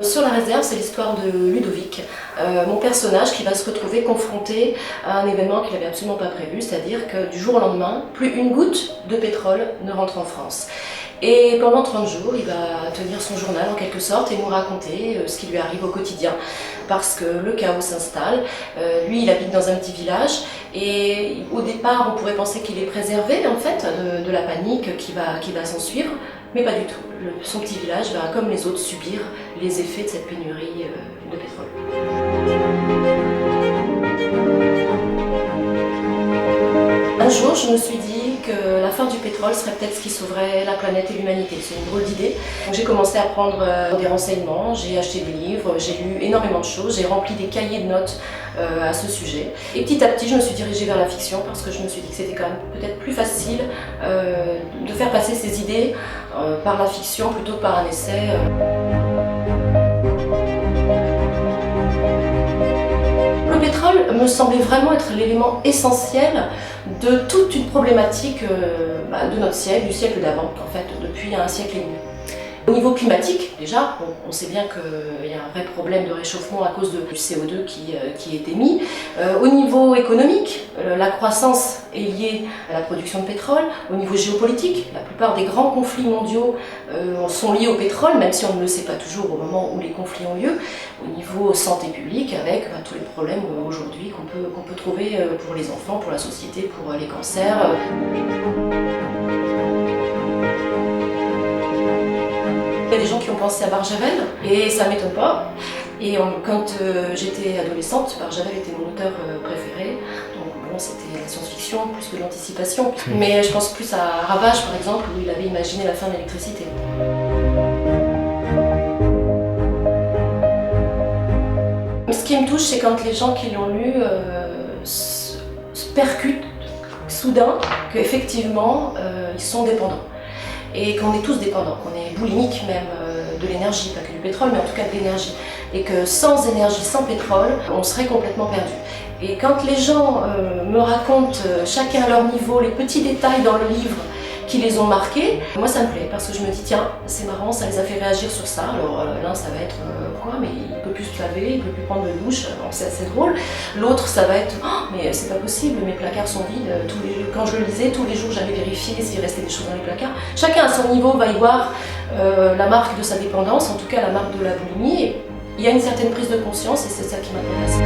Sur la réserve, c'est l'histoire de Ludovic, mon personnage qui va se retrouver confronté à un événement qu'il n'avait absolument pas prévu, c'est-à-dire que du jour au lendemain, plus une goutte de pétrole ne rentre en France. Et pendant 30 jours, il va tenir son journal en quelque sorte et nous raconter ce qui lui arrive au quotidien. Parce que le chaos s'installe, lui il habite dans un petit village et au départ on pourrait penser qu'il est préservé en fait de la panique qui va s'en suivre, mais pas du tout. Son petit village va comme les autres subir les effets de cette pénurie de pétrole. Un jour, je me suis dit que la fin du pétrole serait peut-être ce qui sauverait la planète et l'humanité. C'est une drôle d'idée. Donc j'ai commencé à prendre des renseignements, j'ai acheté des livres, j'ai lu énormément de choses, j'ai rempli des cahiers de notes à ce sujet. Et petit à petit, je me suis dirigée vers la fiction parce que je me suis dit que c'était quand même peut-être plus facile de faire passer ces idées par la fiction plutôt que par un essai. Le pétrole me semblait vraiment être l'élément essentiel de toute une problématique de notre siècle, du siècle d'avant, en fait, depuis un siècle et demi. Au niveau climatique, déjà, on sait bien qu'il y a un vrai problème de réchauffement à cause du CO2 qui est émis. Au niveau économique, la croissance est liée à la production de pétrole. Au niveau géopolitique, la plupart des grands conflits mondiaux sont liés au pétrole, même si on ne le sait pas toujours au moment où les conflits ont lieu. Au niveau santé publique, avec tous les problèmes aujourd'hui qu'on peut trouver pour les enfants, pour la société, pour les cancers. Il y a des gens qui ont pensé à Barjavel, et ça ne m'étonne pas. Et quand j'étais adolescente, Barjavel était mon auteur préféré. Donc bon, c'était la science-fiction plus que l'anticipation. Mais je pense plus à Ravage, par exemple, où il avait imaginé la fin de l'électricité. Ce qui me touche, c'est quand les gens qui l'ont lu se percutent soudain qu'effectivement, ils sont dépendants. Et qu'on est tous dépendants, qu'on est boulimiques même de l'énergie, pas que du pétrole, mais en tout cas de l'énergie. Et que sans énergie, sans pétrole, on serait complètement perdu. Et quand les gens me racontent, chacun à leur niveau, les petits détails dans le livre qui les ont marqués, moi ça me plaît, parce que je me dis, tiens, c'est marrant, ça les a fait réagir sur ça. Alors l'un, ça va être, quoi, mais il peut plus se laver, il peut plus prendre de douche, c'est assez drôle. L'autre, ça va être, oh, mais c'est pas possible, mes placards sont vides. Quand je le lisais, tous les jours, j'allais vérifier s'il restait des choses dans les placards. Chacun à son niveau va y voir la marque de sa dépendance, en tout cas la marque de la boulimie. Il y a une certaine prise de conscience et c'est ça qui m'intéresse.